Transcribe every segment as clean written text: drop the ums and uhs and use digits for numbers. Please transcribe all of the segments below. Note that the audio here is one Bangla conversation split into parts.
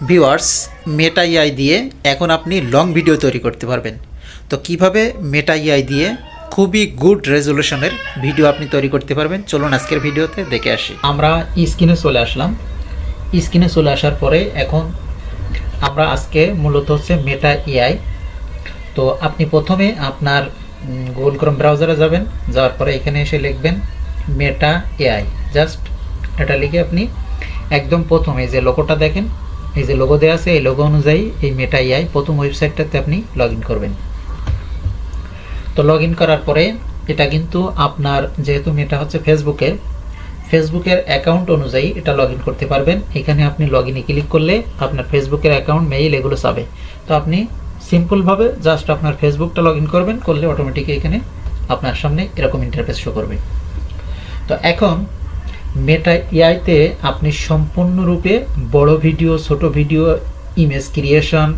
ভিউয়ার্স, মেটা এআই দিয়ে এখন আপনি লং ভিডিও তৈরি করতে পারবেন। তো কিভাবে মেটা এআই দিয়ে খুবই গুড রেজলিউশনের ভিডিও আপনি তৈরি করতে পারবেন, চলুন আজকের ভিডিওতে দেখে আসি। আমরা স্ক্রিনে চলে আসলাম। স্ক্রিনে চলে আসার পরে এখন আমরা আজকে মূলত হচ্ছে মেটা এআই। তো আপনি প্রথমে আপনার গুগল ক্রোম ব্রাউজারে যাবেন, যাওয়ার পরে এখানে এসে লিখবেন মেটা এআই। জাস্ট এটা লিখে আপনি একদম প্রথমে যে লোগোটা দেখেন, এই যে লোগো দেওয়া আছে, এই লোগো অনুযায়ী এই মেটা এআই প্রথম ওয়েবসাইটটাতে আপনি লগ ইন করবেন। তো লগ ইন করার পরে এটা কিন্তু আপনার যেহেতু মেটা হচ্ছে ফেসবুকের অ্যাকাউন্ট অনুযায়ী এটা লগ ইন করতে পারবেন। এখানে আপনি লগ ইনে ক্লিক করলে আপনার ফেসবুকের অ্যাকাউন্ট, মেইল এগুলো চাবে। তো আপনি সিম্পলভাবে জাস্ট আপনার ফেসবুকটা লগ ইন করবেন, করলে অটোমেটিক এখানে আপনার সামনে এরকম ইন্টারফেস শো করবে। তো এখন মেটা এআইতে আপনি সম্পূর্ণরূপে বড় ভিডিও, ছোট ভিডিও, ইমেজ ক্রিয়েশন,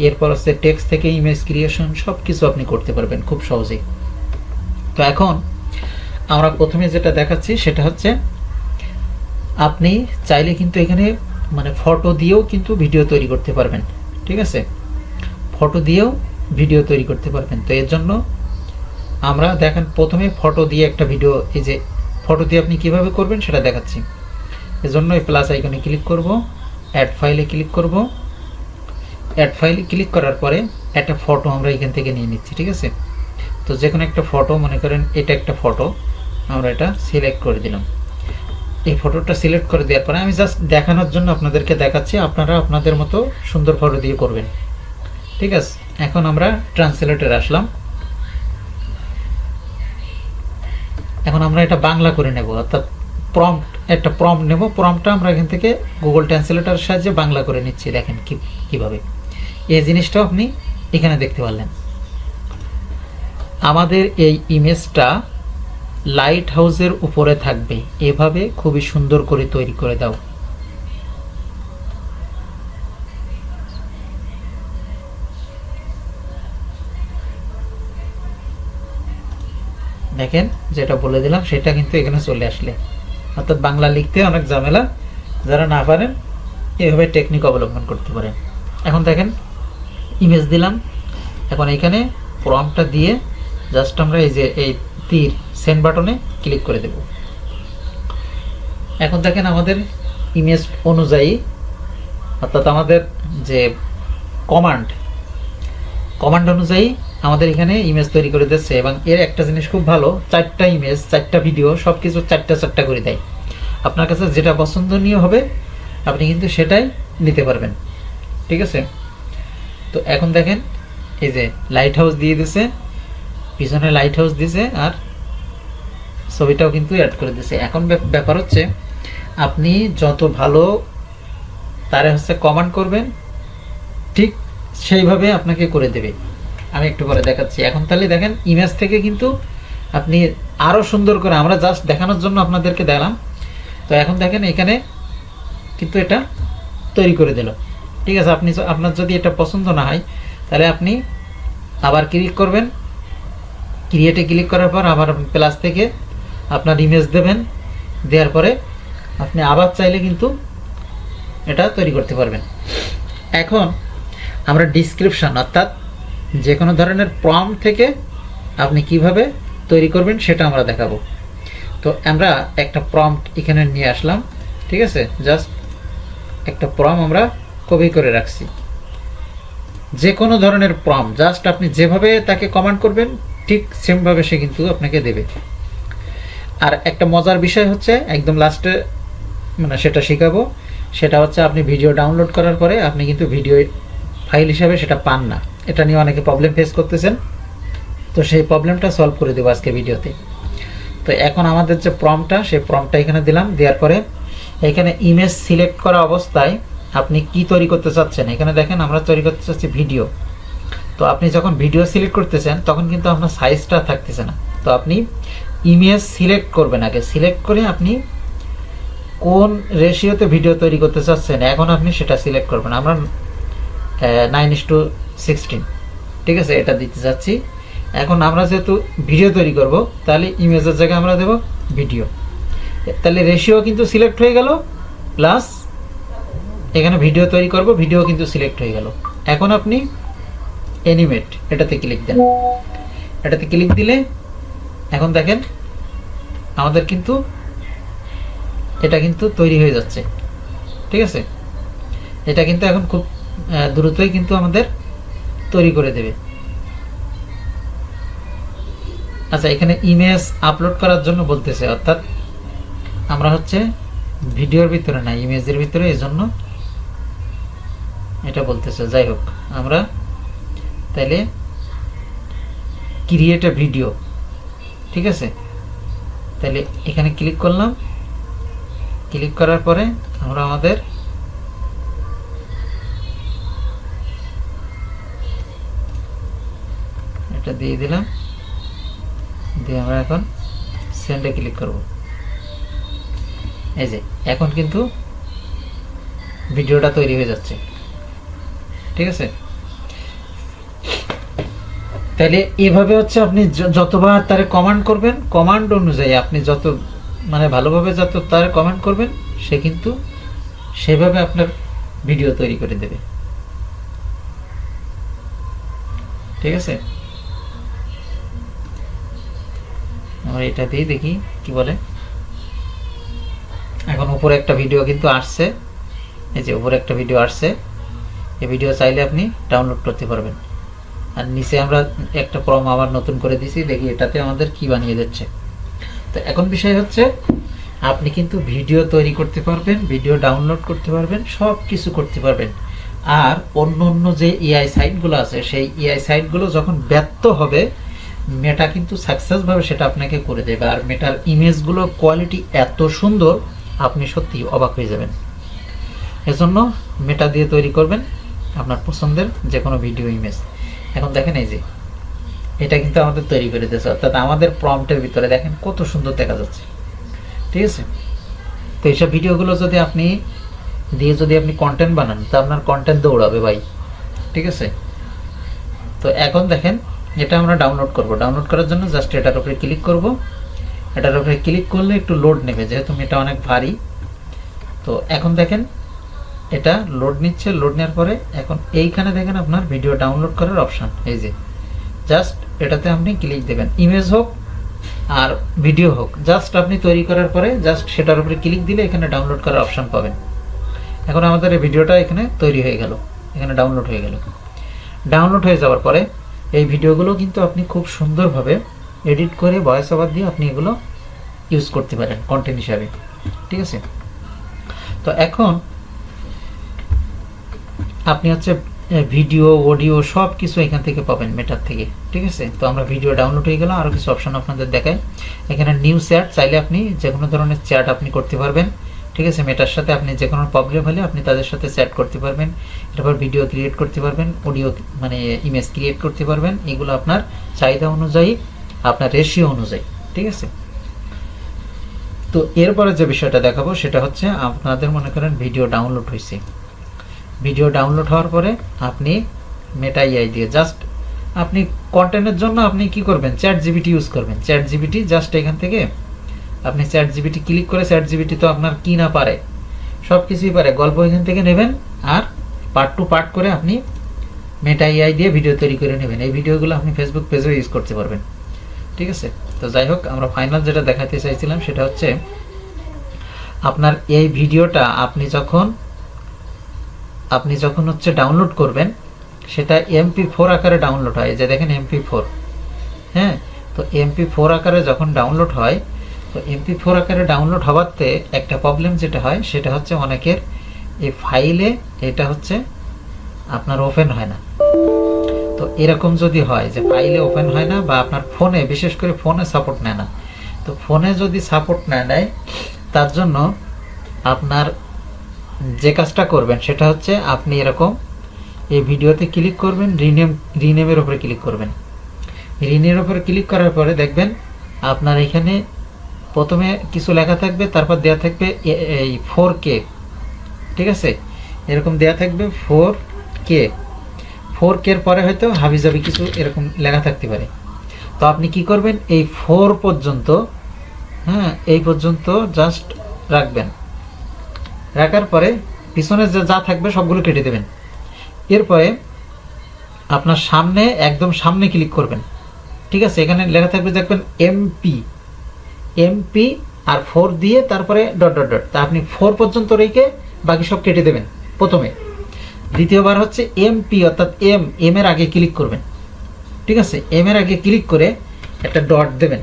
এরপর হচ্ছে টেক্সট থেকে ইমেজ ক্রিয়েশন, সব কিছু আপনি করতে পারবেন খুব সহজেই। তো এখন আমরা প্রথমে যেটা দেখাচ্ছি সেটা হচ্ছে আপনি চাইলে কিন্তু এখানে মানে ফটো দিয়েও কিন্তু ভিডিও তৈরি করতে পারবেন। ঠিক আছে, ফটো দিয়েও ভিডিও তৈরি করতে পারবেন। তো এর জন্য আমরা দেখেন প্রথমে ফটো দিয়ে একটা ভিডিও, এই যে ফটো দিয়ে আপনি কিভাবে করবেন সেটা দেখাচ্ছি। এজন্য এই প্লাস আইকনে ক্লিক করব, অ্যাড ফাইলে ক্লিক করব। অ্যাড ফাইলে ক্লিক করার পরে একটা ফটো আমরা এখান থেকে নিয়ে নিচ্ছি। ঠিক আছে, তো যে কোনো একটা ফটো, মনে করেন এটা একটা ফটো, আমরা এটা সিলেক্ট করে দিলাম। এই ফটোটা সিলেক্ট করে দেওয়ার পরে আমি জাস্ট দেখানোর জন্য আপনাদেরকে দেখাচ্ছি, আপনারা আপনাদের মতো সুন্দর ফটো দিয়ে করবেন। ঠিক আছে, এখন আমরা ট্রান্সলেটর আসলাম। এখন আমরা এটা বাংলা করে নেব, অর্থাৎ একটা প্রম্পট নেব। প্রম্পটটা আমরা এখান থেকে গুগল ট্রান্সলেটরের সাহায্যে বাংলা করে নিচ্ছি। দেখেন কিভাবে এই জিনিসটাও আপনি এখানে দেখতে পারলেন। আমাদের এই ইমেজটা লাইট হাউসের উপরে থাকবে, এভাবে খুবই সুন্দর করে তৈরি করে দাও। দেখেন যেটা বলে দিলাম সেটা কিন্তু এখানে চলে আসলে, অর্থাৎ বাংলা লিখতে অনেক ঝামেলা, যারা না পারেন এভাবে টেকনিক অবলম্বন করতে পারেন। এখন দেখেন ইমেজ দিলাম, এখন এখানে প্রম্পটটা দিয়ে জাস্ট আমরা এই যে এই তীর সেন্ড বাটনে ক্লিক করে দেব। এখন দেখেন আমাদের ইমেজ অনুযায়ী, অর্থাৎ আমাদের যে কমান্ড অনুযায়ী আমাদের এখানে ইমেজ তৈরি করে দিচ্ছে। এবং এর একটা জিনিস খুব ভালো, 4টা ইমেজ, 4টা ভিডিও, সব কিছু 4টা করে দেয়। আপনার কাছে যেটা পছন্দনীয় হবে আপনি কিন্তু সেটাই নিতে পারবেন। ঠিক আছে, তো এখন দেখেন এই যে লাইট হাউস দিয়ে দিছে, পিছনে লাইট হাউস দিছে, আর ছবিটাও কিন্তু অ্যাড করে দিছে। এখন ব্যাপার হচ্ছে আপনি যত ভালো তারে হচ্ছে কমান্ড করবেন, ঠিক সেইভাবে আপনাকে করে দেবে। আমি একটু পরে দেখাচ্ছি। এখন তাহলে দেখেন ইমেজ থেকে কিন্তু আপনি আরও সুন্দর করে, আমরা জাস্ট দেখানোর জন্য আপনাদেরকে দিলাম। তো এখন দেখেন এখানে কিন্তু এটা তৈরি করে দিল। ঠিক আছে, আপনার যদি এটা পছন্দ না হয় তাহলে আপনি আবার ক্লিক করবেন, ক্রিয়েটে ক্লিক করার পর আবার প্লাস থেকে আপনার ইমেজ দেবেন, দেওয়ার পরে আপনি আবার চাইলে কিন্তু এটা তৈরি করতে পারবেন। এখন আমরা ডিসক্রিপশন, অর্থাৎ যে কোনো ধরনের প্রম্পট থেকে আপনি কিভাবে তৈরি করবেন সেটা আমরা দেখাবো। তো আমরা একটা প্রম্পট এখানে নিয়ে আসলাম। ঠিক আছে, জাস্ট একটা প্রম্পট আমরা কপি করে রাখছি। যে কোনো ধরনের প্রম্পট জাস্ট আপনি যেভাবে তাকে কমান্ড করবেন ঠিক সেমভাবে সে কিন্তু আপনাকে দেবে। আর একটা মজার বিষয় হচ্ছে একদম লাস্টে মানে সেটা শেখাবো, সেটা হচ্ছে আপনি ভিডিও ডাউনলোড করার পরে আপনি কিন্তু ভিডিও ফাইল হিসাবে সেটা পান না। এটা নিয়ে অনেকে প্রবলেম ফেস করতেছেন, তো সেই প্রবলেমটা সলভ করে দেবো আজকে ভিডিওতে। তো এখন আমাদের যে প্রম্পটটা, সেই প্রম্পটটা এখানে দিলাম। দেওয়ার পরে এখানে ইমেজ সিলেক্ট করা অবস্থায় আপনি কি তৈরি করতে চাচ্ছেন, এখানে দেখেন আমরা তৈরি করতে চাচ্ছি ভিডিও। তো আপনি যখন ভিডিও সিলেক্ট করতেছেন তখন কিন্তু আপনার সাইজটা থাকতেছে না। তো আপনি ইমেজ সিলেক্ট করবেন, আগে সিলেক্ট করে আপনি কোন রেশিওতে ভিডিও তৈরি করতে চাচ্ছেন এখন আপনি সেটা সিলেক্ট করবেন। আমরা 9:16, ঠিক আছে, এটা দিতে চাচ্ছি। এখন আমরা যেহেতু ভিডিও তৈরি করব তাহলে ইমেজের জায়গায় আমরা দেব ভিডিও। তাহলে রেশিও কিন্তু সিলেক্ট হয়ে গেল, প্লাস এখানে ভিডিও তৈরি করব, ভিডিও কিন্তু সিলেক্ট হয়ে গেল। এখন আপনি অ্যানিমেট এটাতে ক্লিক দেন। এটাতে ক্লিক দিলে এখন দেখেন আমাদের কিন্তু এটা কিন্তু তৈরি হয়ে যাচ্ছে, ঠিক আছে। এটা কিন্তু এখন খুব দ্রুতই কিন্তু আমাদের তৈরি করে দেবে। আচ্ছা, এখানে ইমেজ আপলোড করার জন্য বলতেছে, অর্থাৎ আমরা হচ্ছে ভিডিওর ভিতরে না ইমেজের ভিতরে, এই জন্য এটা বলতেছে। যাই হোক, আমরা তাইলে ক্রিয়েট এ ভিডিও, ঠিক আছে। তাহলে এখানে ক্লিক করলাম। ক্লিক করার পরে আমরা আমাদের এটা দিয়ে দিলাম, দিয়ে আমরা এখন সেন্ডে ক্লিক করব। এই যে এখন কিন্তু ভিডিওটা তৈরি হয়ে যাচ্ছে, ঠিক আছে। তাহলে এভাবে হচ্ছে আপনি যতবার তারে কমান্ড করবেন, কমান্ড অনুযায়ী আপনি যত মানে ভালোভাবে যত তারে কমান্ড করবেন, সে কিন্তু সেভাবে আপনার ভিডিও তৈরি করে দেবে, ঠিক আছে। আমরা এটা দিয়ে দেখি কি বলে। এখন উপরে একটা ভিডিও কিন্তু আসছে, এই যে উপরে একটা ভিডিও আসছে। এই ভিডিও চাইলে আপনি ডাউনলোড করতে পারবেন। আর নিচে আমরা একটা ফর্ম আবার নতুন করে দিছি, দেখি এটাতে আমাদের কি বানিয়ে দিচ্ছে। তো এখন বিষয় হচ্ছে আপনি কিন্তু ভিডিও তৈরি করতে পারবেন, ভিডিও ডাউনলোড করতে পারবেন, সব কিছু করতে পারবেন। আর অন্য অন্য যে এআই সাইটগুলো আছে, সেই এআই সাইটগুলো যখন ব্যর্থ হবে, মেটা কিন্তু সাকসেসভাবে সেটা আপনাকে করে দেবে। আর মেটার ইমেজগুলো কোয়ালিটি এত সুন্দর, আপনি সত্যি অবাক হয়ে যাবেন। এজন্য মেটা দিয়ে তৈরি করবেন আপনার পছন্দের যে কোনো ভিডিও ইমেজ। এখন দেখেন এই যে এটা কিন্তু আমাদের তৈরি করে দিয়েছে, অর্থাৎ আমাদের প্রম্পটের ভিতরে দেখেন কত সুন্দর দেখা যাচ্ছে, ঠিক আছে। তো এইসব ভিডিওগুলো যদি আপনি দিয়ে যদি আপনি কন্টেন্ট বানান, তো আপনার কন্টেন্ট দৌড়াবে ভাই, ঠিক আছে। তো এখন দেখেন এটা আমরা ডাউনলোড করব। ডাউনলোড করার জন্য জাস্ট এটার উপরে ক্লিক করব। এটার উপরে ক্লিক করলে একটু লোড নেবে, যেহেতু এটা অনেক ভারী। তো এখন দেখেন এটা লোড নিচ্ছে। লোড নেওয়ার পরে এখন এইখানে দেখেন আপনার ভিডিও ডাউনলোড করার অপশান, এই যে জাস্ট এটাতে আপনি ক্লিক দেবেন। ইমেজ হোক আর ভিডিও হোক, জাস্ট আপনি তৈরি করার পরে জাস্ট সেটার উপরে ক্লিক দিলে এখানে ডাউনলোড করার অপশান পাবেন। এখন আমাদের এই ভিডিওটা এখানে তৈরি হয়ে গেল, এখানে ডাউনলোড হয়ে গেল। ডাউনলোড হয়ে যাওয়ার পরে এই ভিডিওগুলো কিন্তু আপনি খুব সুন্দরভাবে এডিট করে ভয়েস ওভার দিয়ে আপনি এগুলো ইউজ করতে পারেন কন্টেন্ট হিসাবে, ঠিক আছে। তো এখন আপনি হচ্ছে ভিডিও, অডিও সব কিছু এখান থেকে পাবেন মেটার থেকে, ঠিক আছে। তো আমরা ভিডিও ডাউনলোড হয়ে গেল। আরও কিছু অপশন আপনাদের দেখায়। এখানে নিউ চ্যাট, চাইলে আপনি যে কোনো ধরনের চ্যাট আপনি করতে পারবেন, ঠিক আছে। মেটার সাথে আপনি যে কোনো প্রবলেম হলে আপনি তাদের সাথে চ্যাট করতে পারবেন। এরপর ভিডিও ক্রিয়েট করতে পারবেন, অডিও মানে ইমেজ ক্রিয়েট করতে পারবেন। এগুলো আপনার চাহিদা অনুযায়ী, আপনার রেশিও অনুযায়ী, ঠিক আছে। তো এরপরে যে বিষয়টা দেখাবো সেটা হচ্ছে আপনাদের মনে করেন ভিডিও ডাউনলোড হয়েছে। ভিডিও ডাউনলোড হওয়ার পরে আপনি মেটা এআই দিয়ে জাস্ট আপনি কন্টেন্টের জন্য আপনি কি করবেন, চ্যাট জিপিটি ইউজ করবেন। চ্যাট জিপিটি জাস্ট এখান থেকে আপনি চ্যাট জিপিটি ক্লিক করে, চ্যাট জিপিটি তো আপনার কি না পারে, সব কিছুই পারে। গল্প এখান থেকে নেবেন আর পার্ট টু পার্ট করে আপনি মেটা এআই দিয়ে ভিডিও তৈরি করে নেবেন। এই ভিডিওগুলো আপনি ফেসবুক পেজেও ইউজ করতে পারবেন, ঠিক আছে। তো যাই হোক, আমরা ফাইনাল যেটা দেখাতে চাইছিলাম সেটা হচ্ছে আপনার এই ভিডিওটা আপনি যখন হচ্ছে ডাউনলোড করবেন, সেটা MP4 আকারে ডাউনলোড হয়। যে দেখেন MP4, হ্যাঁ। তো MP4 আকারে যখন ডাউনলোড হয়, তো MP4 আকারে ডাউনলোড হওয়াতে একটা প্রবলেম যেটা হয় সেটা হচ্ছে অনেকের এই ফাইলে এটা হচ্ছে আপনার ওপেন হয় না। তো এরকম যদি হয় যে ফাইলে ওপেন হয় না, বা আপনার ফোনে, বিশেষ করে ফোনে সাপোর্ট নেয় না, তো ফোনে যদি সাপোর্ট না নেয়, তার জন্য আপনার যে কাজটা করবেন সেটা হচ্ছে আপনি এরকম এই ভিডিওতে ক্লিক করবেন, রিনেমের উপরে ক্লিক করবেন। রিনেমের উপরে ক্লিক করার পরে দেখবেন আপনার এখানে প্রথমে কিছু লেখা থাকবে, তারপর দেয়া থাকবে এই 4K, ঠিক আছে। এরকম দেয়া থাকবে 4K এর পরে হয়তো হাবিজাবি কিছু এরকম লেখা থাকতে পারে। তো আপনি কি করবেন, এই 4 পর্যন্ত, হ্যাঁ, এই পর্যন্ত জাস্ট রাখবেন। রাখার পরে পিছনে যা থাকবে সবগুলো কেটে দেবেন। এরপরে আপনার সামনে একদম সামনে ক্লিক করবেন, ঠিক আছে? এখানে লেখা থাকবে দেখবেন এমপি আর 4 দিয়ে তারপরে ডট ডট ডট, তা আপনি 4 পর্যন্ত রেখে বাকি সব কেটে দেবেন প্রথমে। দ্বিতীয়বার হচ্ছে এমপি অর্থাৎ এম এর আগে ক্লিক করবেন, ঠিক আছে? এম এর আগে ক্লিক করে একটা ডট দেবেন,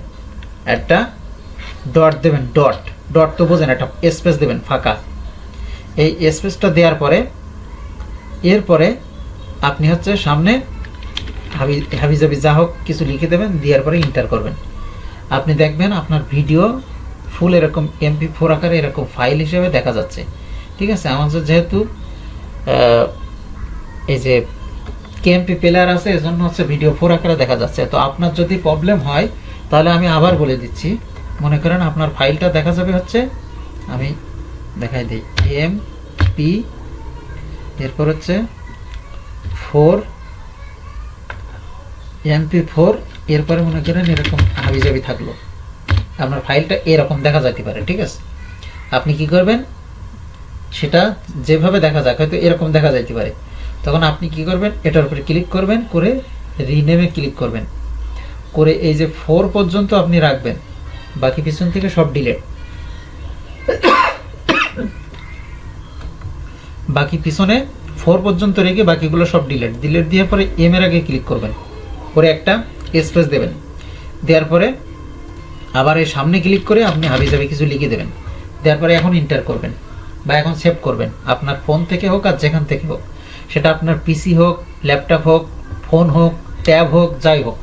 ডট তো বোঝেন, একটা স্পেস দেবেন ফাঁকা। এই স্পেসটা দেওয়ার পরে এরপরে আপনি হচ্ছে সামনে হাবিজাবি যা হোক কিছু লিখে দেবেন, দেওয়ার পরে ইন্টার করবেন। আপনি দেখবেন আপনার ভিডিও ফুল এরকম MP4 আকারে এরকম ফাইল হিসেবে দেখা যাচ্ছে, ঠিক আছে? আমাদের যেহেতু এই যে কেএমপি প্লেয়ার আছে এজন্য হচ্ছে ভিডিও 4 আকারে দেখা যাচ্ছে। তো আপনার যদি প্রবলেম হয় তাহলে আমি আবার বলে দিচ্ছি। মনে করেন আপনার ফাইলটা দেখা যাবে হচ্ছে, আমি দেখাই দিই, MP এরপর হচ্ছে 4 MP4, এরপরে মনে করেন এরকম হাবিজাবি থাকলো, আপনার ফাইলটা এরকম দেখা যেতে পারে, ঠিক আছে? আপনি কি করবেন, সেটা যেভাবে দেখা যাক হয়তো এরকম দেখা যাইতে পারে, তখন আপনি কি করবেন, এটার উপরে ক্লিক করবেন, করে রিনেমে ক্লিক করবেন, করে এই যে 4 পর্যন্ত আপনি রাখবেন, বাকি পিছন থেকে সব ডিলিট, বাকি পিছনে 4 পর্যন্ত রেখে বাকিগুলো সব ডিলিট দিয়ে পরে এম এর আগে ক্লিক করবেন, করে একটা স্পেস দেবেন, দেওয়ার পরে আবার এই সামনে ক্লিক করে আপনি হাবিজাবি কিছু লিখে দেবেন, দেওয়ার পরে এখন ইন্টার করবেন বা এখন সেভ করবেন, আপনার ফোন থেকে হোক আর যেখান থেকে হোক, সেটা আপনার পিসি হোক, ল্যাপটপ হোক, ফোন হোক, ট্যাব হোক, যাই হোক।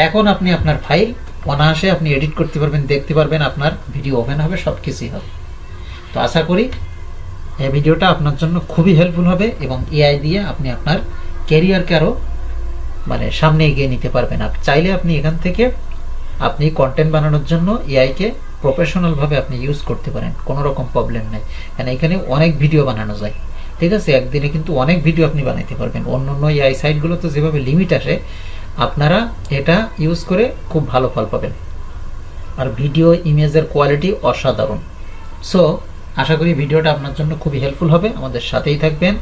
এখন আপনি আপনার ফাইল অনায়াসে আপনি এডিট করতে পারবেন, দেখতে পারবেন, আপনার ভিডিও ওপেন হবে, সব কিছুই হবে। তো আশা করি এই ভিডিওটা আপনার জন্য খুবই হেল্পফুল হবে এবং এআই দিয়ে আপনি আপনার ক্যারিয়ারকে আরও মানে সামনে এগিয়ে নিতে পারবেন। আপনি চাইলে আপনি এখান থেকে আপনি কন্টেন্ট বানানোর জন্য এআইকে প্রফেশনালভাবে আপনি ইউজ করতে পারেন, কোনো রকম প্রবলেম নেই। কারণ এখানে অনেক ভিডিও বানানো যায়, ঠিক আছে? একদিনে কিন্তু অনেক ভিডিও আপনি বানাইতে পারবেন। অন্য অন্য এআই সাইটগুলোতে যেভাবে লিমিট আসে, আপনারা এটা ইউজ করে খুব ভালো ফল পাবেন, আর ভিডিও ইমেজের কোয়ালিটি অসাধারণ। সো আশা করি ভিডিওটা আপনার জন্য খুবই হেল্পফুল হবে। আমাদের সাথেই থাকবেন।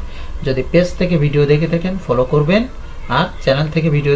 যদি পেজ থেকে ভিডিও দেখে থাকেন ফলো করবেন, আর চ্যানেল থেকে ভিডিও